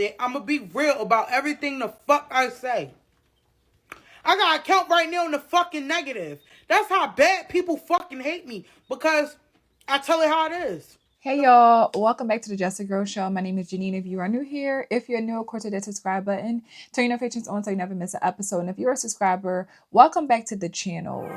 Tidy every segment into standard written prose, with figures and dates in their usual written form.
I'm gonna be real about everything the fuck I say. I got an account right now in the fucking negative. That's how bad people fucking hate me because I tell it how it is. Hey y'all, welcome back to the Just a Girl Show. My name is Jannine. If you are new here, if you're new, of course, hit that subscribe button. Turn your notifications on so you never miss an episode. And if you're a subscriber, welcome back to the channel.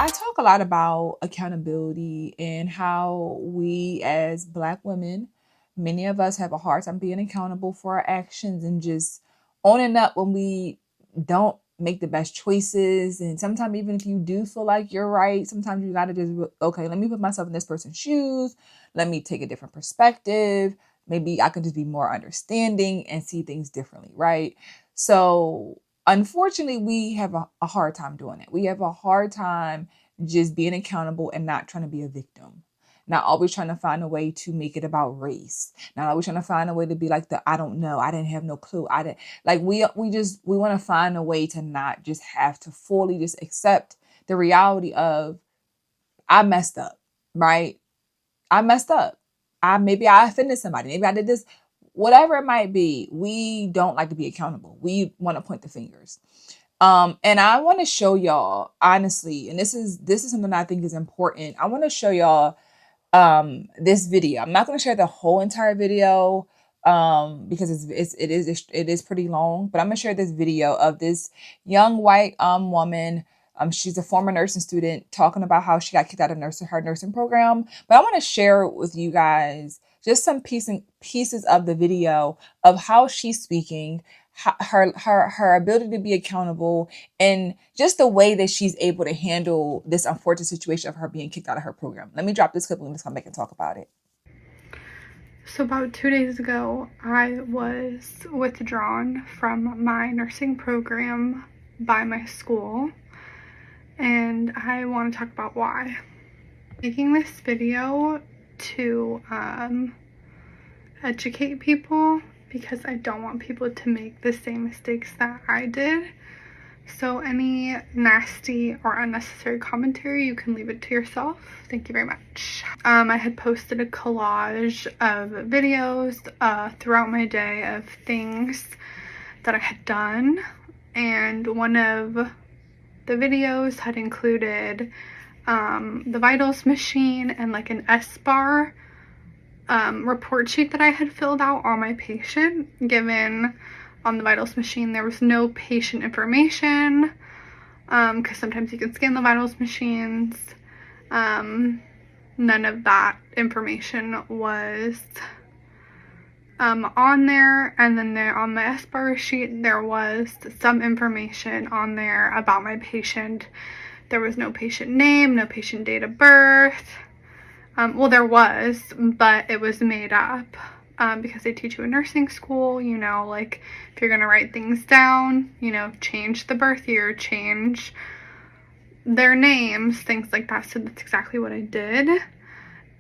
I talk a lot about accountability and how we as Black women, many of us have a hard time being accountable for our actions and just owning up when we don't make the best choices. And sometimes even if you do feel like you're right, sometimes you got to just, okay, let me put myself in this person's shoes. Let me take a different perspective. Maybe I can just be more understanding and see things differently, right? So unfortunately, we have a hard time doing it. We have a hard time just being accountable and not trying to be a victim. Not always trying to find a way to make it about race. Not always trying to find a way to be like I don't know. I didn't have no clue. I didn't like we want to find a way to not just have to fully just accept the reality of I messed up, right? I messed up. Maybe I offended somebody. Maybe I did this. Whatever it might be, we don't like to be accountable. We want to point the fingers. And I want to show y'all honestly, and this is something I think is important. I want to show y'all this video. I'm not going to share the whole entire video because it is pretty long, but I'm going to share this video of this young white woman. She's a former nursing student talking about how she got kicked out of her nursing program. But I want to share with you guys just some pieces of the video of how she's speaking, her ability to be accountable, and just the way that she's able to handle this unfortunate situation of her being kicked out of her program. Let me drop this clip and let's come back and talk about it. So about 2 days ago, I was withdrawn from my nursing program by my school, and I want to talk about why. I'm making this video to educate people because I don't want people to make the same mistakes that I did. So any nasty or unnecessary commentary, you can leave it to yourself. Thank you very much. I had posted a collage of videos throughout my day of things that I had done, and one of the videos had included the vitals machine and like an S-bar report sheet that I had filled out on my patient. Given on the vitals machine there was no patient information because sometimes you can scan the vitals machines. None of that information was on there. And then there on the S-bar sheet there was some information on there about my patient. There was no patient name, no patient date of birth. Well, there was, but it was made up because they teach you in nursing school, you know, like if you're going to write things down, you know, change the birth year, change their names, things like that. So that's exactly what I did.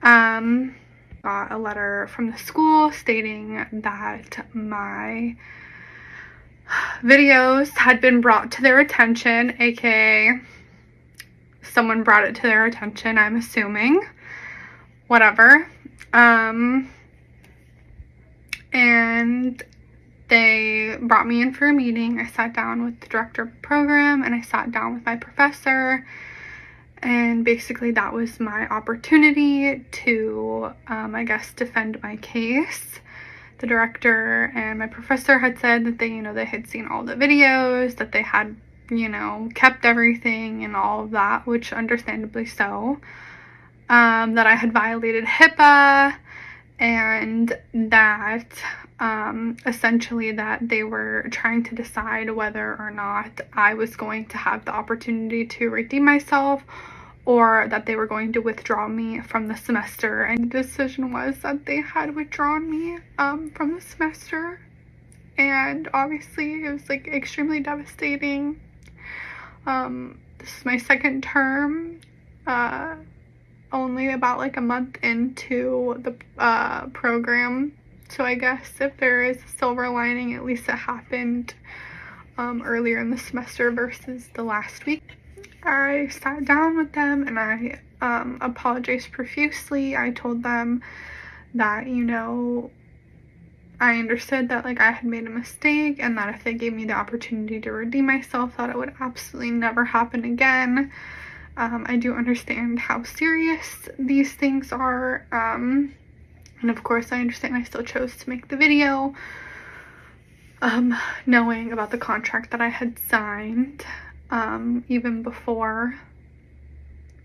Got a letter from the school stating that my videos had been brought to their attention, aka someone brought it to their attention, I'm assuming. Whatever. And they brought me in for a meeting. I sat down with the director of the program and I sat down with my professor, and basically that was my opportunity to I guess defend my case. The director and my professor had said that they had seen all the videos, that they had kept everything and all of that, which understandably so. That I had violated HIPAA, and that essentially that they were trying to decide whether or not I was going to have the opportunity to redeem myself, or that they were going to withdraw me from the semester. And the decision was that they had withdrawn me from the semester, and obviously it was like extremely devastating. This is my second term, only about like a month into the program, so I guess if there is a silver lining, at least it happened earlier in the semester versus the last week. I sat down with them and I apologized profusely. I told them that, you know, I understood that like I had made a mistake and that if they gave me the opportunity to redeem myself, that it would absolutely never happen again. I do understand how serious these things are. And of course I understand I still chose to make the video, knowing about the contract that I had signed, even before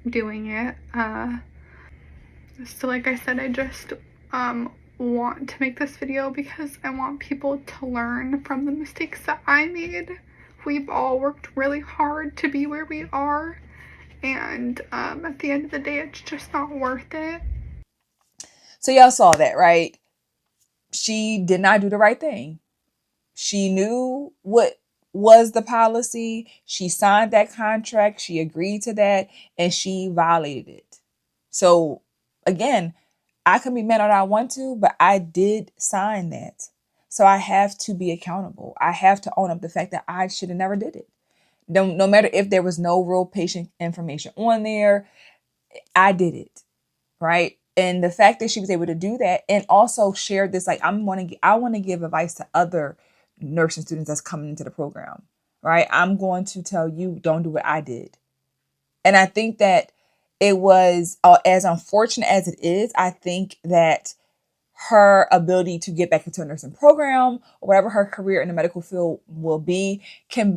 doing it. So like I said, I just want to make this video because I want people to learn from the mistakes that I made. We've all worked really hard to be where we are, and at the end of the day, it's just not worth it. So y'all saw that, right? She did not do the right thing. She knew what was the policy. She signed that contract. She agreed to that, and she violated it. So again, I can be mad all I want to, but I did sign that. So I have to be accountable. I have to own up the fact that I should have never did it. No matter if there was no real patient information on there, I did it, right? And the fact that she was able to do that and also share this, like I want to give advice to other nursing students that's coming into the program, right? I'm going to tell you, don't do what I did. And I think that it was as unfortunate as it is, I think that her ability to get back into a nursing program or whatever her career in the medical field will be can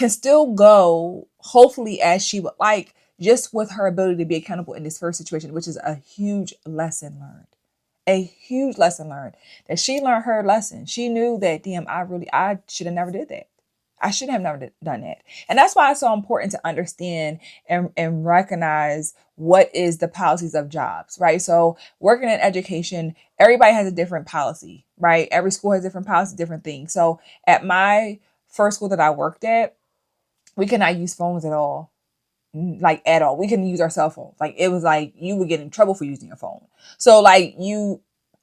still go hopefully as she would like, just with her ability to be accountable in this first situation, which is a huge lesson learned. A huge lesson learned. That she learned her lesson. She knew that, damn, I should have never did that. I should have never done that. And that's why it's so important to understand and recognize what is the policies of jobs, right? So working in education, everybody has a different policy, right? Every school has different policies, different things. So at my first school that I worked at, we could not use phones at all. Like at all. We couldn't use our cell phones. Like it was like you would get in trouble for using your phone. So like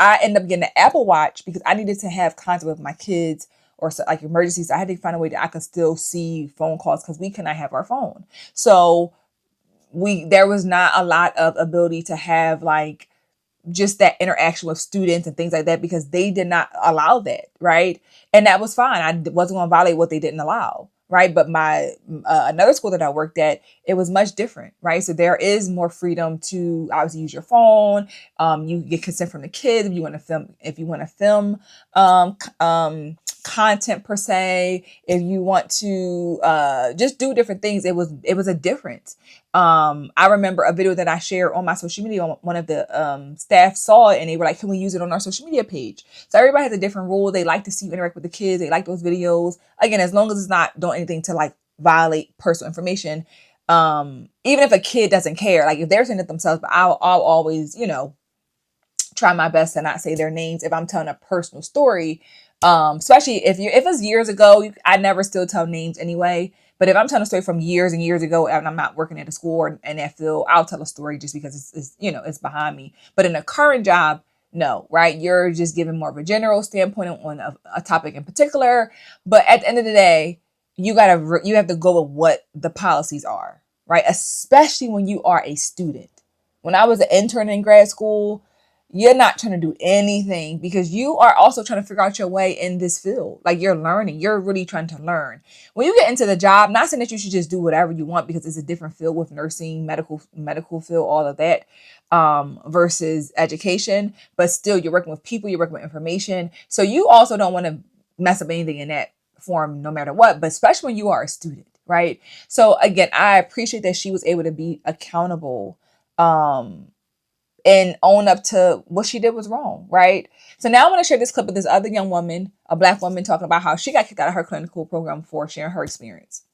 I ended up getting an Apple Watch because I needed to have contact with my kids or so, like emergencies. I had to find a way that I could still see phone calls because we could not have our phone. So there was not a lot of ability to have like just that interaction with students and things like that because they did not allow that, right? And that was fine. I wasn't going to violate what they didn't allow, right? But my another school that I worked at, it was much different, right? So there is more freedom to obviously use your phone. You get consent from the kids if you want to film. If you want to film content per se, if you want to just do different things, it was a difference. I remember a video that I shared on my social media. One of the staff saw it and they were like, "Can we use it on our social media page?" So everybody has a different rule. They like to see you interact with the kids. They like those videos. Again, as long as it's not doing anything to like violate personal information. Even if a kid doesn't care, like if they're saying it themselves, but I'll always, try my best to not say their names if I'm telling a personal story. Especially if it's years ago, I never still tell names anyway. But if I'm telling a story from years and years ago and I'm not working at a school or in that field, I'll tell a story just because it's behind me. But in a current job, no, right? You're just giving more of a general standpoint on a topic in particular. But at the end of the day, you have to go with what the policies are, right? Especially when you are a student. When I was an intern in grad school, you're not trying to do anything because you are also trying to figure out your way in this field. Like you're learning, you're really trying to learn. When you get into the job, not saying that you should just do whatever you want because it's a different field with nursing, medical field, all of that, versus education, but still you're working with people, you're working with information. So you also don't want to mess up anything in that form no matter what, but especially when you are a student, right? So again, I appreciate that she was able to be accountable, and own up to what she did was wrong, right? So now I want to share this clip of this other young woman, a Black woman, talking about how she got kicked out of her clinical program for sharing her experience.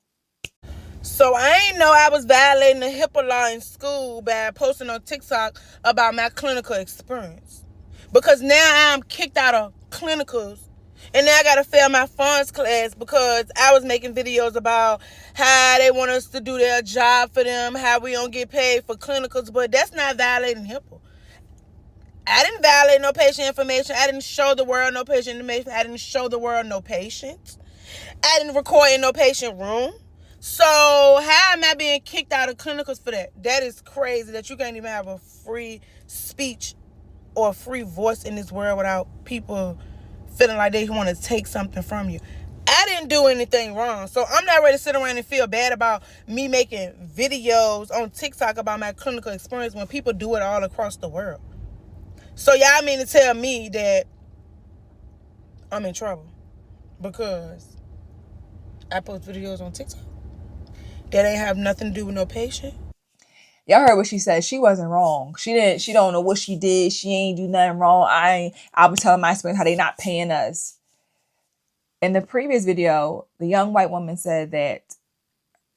So I ain't know I was violating the HIPAA law in school by posting on TikTok about my clinical experience. Because now I'm kicked out of clinicals. And now I got to fail my funds class because I was making videos about how they want us to do their job for them, how we don't get paid for clinicals. But that's not violating HIPAA. I didn't violate no patient information. I didn't show the world no patient information. I didn't show the world no patients. I didn't record in no patient room. So how am I being kicked out of clinicals for that? That is crazy that you can't even have a free speech or a free voice in this world without people feeling like they want to take something from you. I didn't do anything wrong. So I'm not ready to sit around and feel bad about me making videos on TikTok about my clinical experience when people do it all across the world. So y'all mean to tell me that I'm in trouble because I post videos on TikTok that ain't have nothing to do with no patient? Y'all heard what she said. She wasn't wrong. She don't know what she did. She ain't do nothing wrong. I was telling my experience how they not paying us. In the previous video, the young white woman said that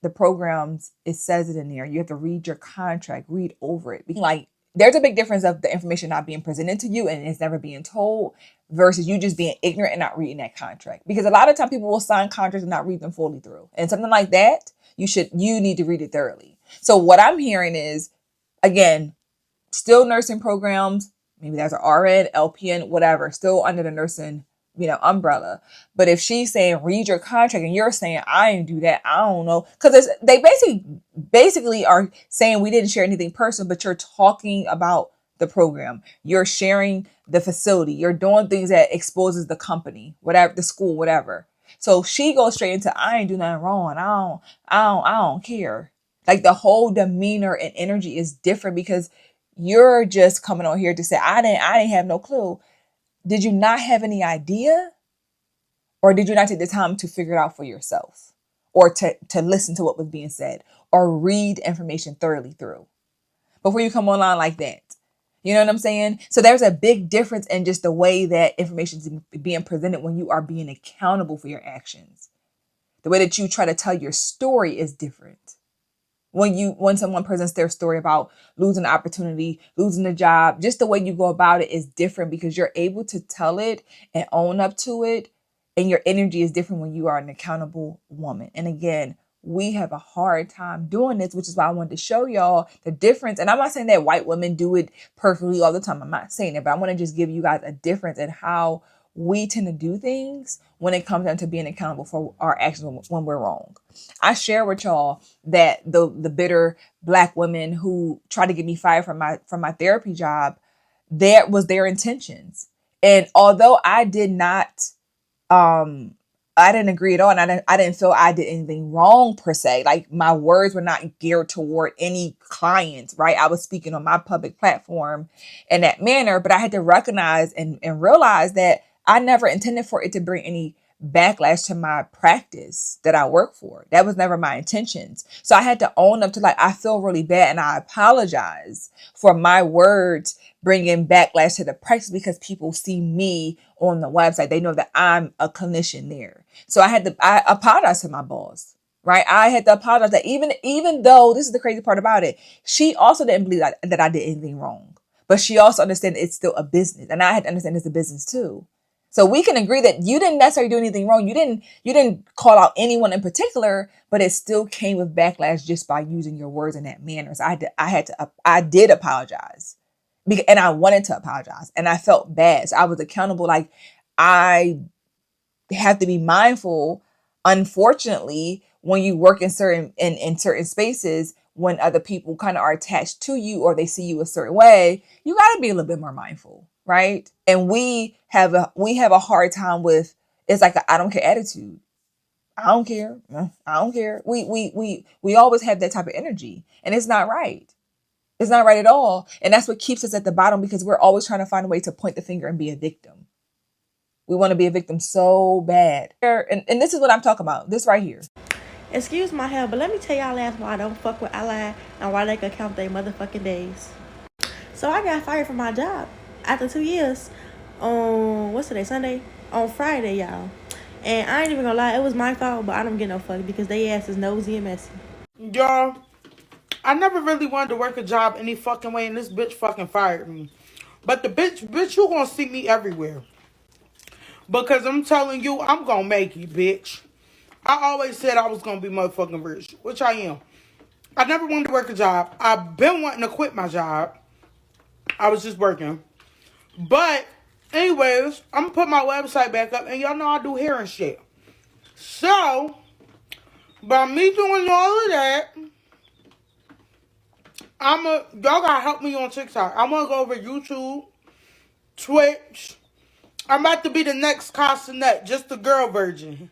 the programs, it says it in there. You have to read your contract, read over it. Like, there's a big difference of the information not being presented to you and it's never being told versus you just being ignorant and not reading that contract. Because a lot of time people will sign contracts and not read them fully through. And something like that, you need to read it thoroughly. So what I'm hearing is, again, still nursing programs. Maybe there's an RN, LPN, whatever, still under the nursing, umbrella. But if she's saying read your contract and you're saying I didn't do that, I don't know, because they basically are saying we didn't share anything personal, but you're talking about the program, you're sharing the facility, you're doing things that exposes the company, whatever, the school, whatever. So she goes straight into I ain't do nothing wrong. I don't care. Like the whole demeanor and energy is different because you're just coming on here to say I didn't have no clue. Did you not have any idea? Or did you not take the time to figure it out for yourself? Or to listen to what was being said? Or read information thoroughly through before you come online like that? You know what I'm saying? So there's a big difference in just the way that information is being presented when you are being accountable for your actions. The way that you try to tell your story is different. When someone presents their story about losing an opportunity, losing a job, just the way you go about it is different because you're able to tell it and own up to it. And your energy is different when you are an accountable woman. And again, we have a hard time doing this, which is why I wanted to show y'all the difference. And I'm not saying that white women do it perfectly all the time. I'm not saying it, but I want to just give you guys a difference in how we tend to do things when it comes down to being accountable for our actions when we're wrong. I share with y'all that the bitter Black women who tried to get me fired from my therapy job, that was their intentions. And although I did not I didn't agree at all, and I didn't feel I did anything wrong per se. Like my words were not geared toward any clients, right? I was speaking on my public platform in that manner, but I had to recognize and realize that I never intended for it to bring any backlash to my practice that I work for. That was never my intentions. So I had to own up to like, I feel really bad and I apologize for my words bringing backlash to the practice because people see me on the website. They know that I'm a clinician there. So I apologized to my boss, right? I had to apologize that even though this is the crazy part about it, she also didn't believe that I did anything wrong, but she also understood it's still a business. And I had to understand it's a business too. So we can agree that you didn't necessarily do anything wrong. You didn't call out anyone in particular, but it still came with backlash just by using your words in that manner. So I did apologize, and I wanted to apologize, and I felt bad. So I was accountable. Like I have to be mindful. Unfortunately, when you work in certain spaces, when other people kind of are attached to you or they see you a certain way, you got to be a little bit more mindful, right? And we have a hard time with, it's like a I don't care attitude. I don't care. I don't care. We always have that type of energy, and it's not right. It's not right at all. And that's what keeps us at the bottom because we're always trying to find a way to point the finger and be a victim. We want to be a victim so bad. And this is what I'm talking about. This right here. Excuse my hair, but let me tell y'all why I don't fuck with Ally and why they can count their motherfucking days. So I got fired from my job after 2 years on, what's today, Sunday? On Friday, y'all. And I ain't even gonna lie, it was my fault, but I don't get no fuck because they ass is nosy and messy. Y'all, I never really wanted to work a job any fucking way, and this bitch fucking fired me. But the bitch, you gonna see me everywhere. Because I'm telling you, I'm gonna make it, bitch. I always said I was gonna be motherfucking rich, which I am. I never wanted to work a job. I've been wanting to quit my job. I was just working. But, anyways, I'm gonna put my website back up, and y'all know I do hair and shit. So, by me doing all of that, y'all gotta help me on TikTok. I'm gonna go over YouTube, Twitch. I'm about to be the next Castanet, just the girl version.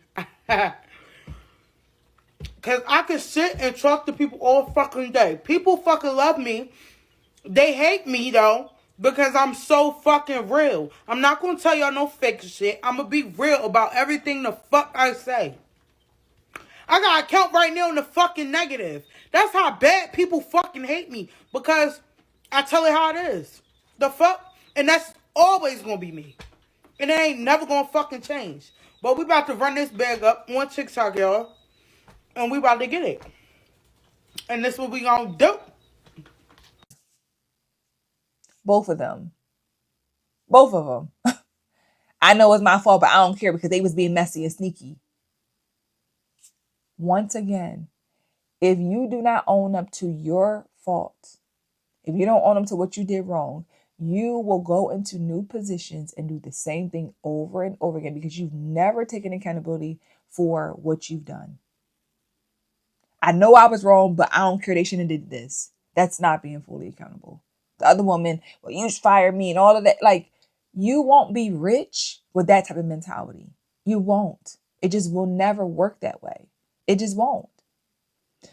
Cause I can sit and talk to people all fucking day. People fucking love me. They hate me though, because I'm so fucking real. I'm not gonna tell y'all no fake shit. I'm gonna be real about everything the fuck I say. I got a count right now in the fucking negative. That's how bad people fucking hate me. Because I tell it how it is. The fuck? And that's always gonna be me. And it ain't never gonna fucking change. But we about to run this bag up on TikTok, y'all. And we about to get it. And this what we gonna do. Both of them. Both of them. I know it's my fault, but I don't care because they was being messy and sneaky. Once again, if you do not own up to your fault, if you don't own up to what you did wrong, you will go into new positions and do the same thing over and over again because you've never taken accountability for what you've done. I know I was wrong, but I don't care. They shouldn't have did this. That's not being fully accountable. The other woman, well, you fired me and all of that. Like, you won't be rich with that type of mentality. You won't. It just will never work that way. It just won't.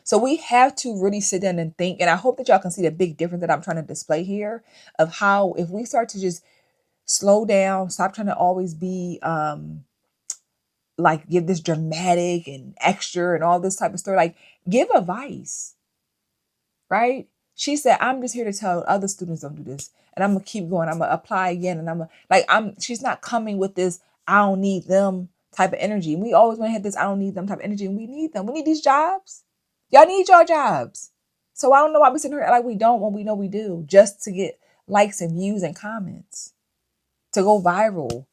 So we have to really sit down and think, and I hope that y'all can see the big difference that I'm trying to display here of how if we start to just slow down, stop trying to always be like give this dramatic and extra and all this type of story, like give advice, right? She said, I'm just here to tell other students don't do this. And I'm gonna keep going. I'm gonna apply again. And she's not coming with this, I don't need them type of energy. And we always want to have this, I don't need them type of energy. And we need them. We need these jobs. Y'all need your jobs. So I don't know why we sitting here like we don't when we know we do, just to get likes and views and comments, to go viral.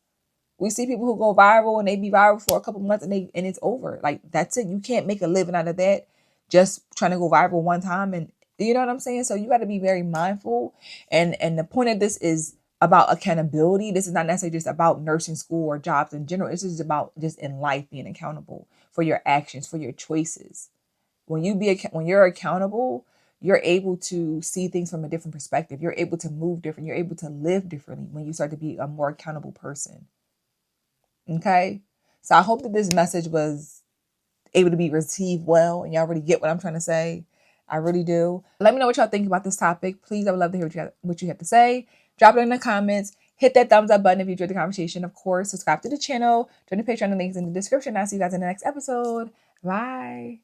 We see people who go viral and they be viral for a couple months and it's over. Like, that's it. You can't make a living out of that just trying to go viral one time. And you know what I'm saying? So you got to be very mindful. And the point of this is about accountability. This is not necessarily just about nursing school or jobs in general. This is about just in life being accountable for your actions, for your choices. When you're accountable, you're able to see things from a different perspective. You're able to move different. You're able to live differently when you start to be a more accountable person. Okay. So I hope that this message was able to be received well and y'all really get what I'm trying to say. I really do. Let me know what y'all think about this topic. Please, I would love to hear what you have to say. Drop it in the comments. Hit that thumbs up button if you enjoyed the conversation. Of course, subscribe to the channel. Join the Patreon. The links in the description. I'll see you guys in the next episode. Bye.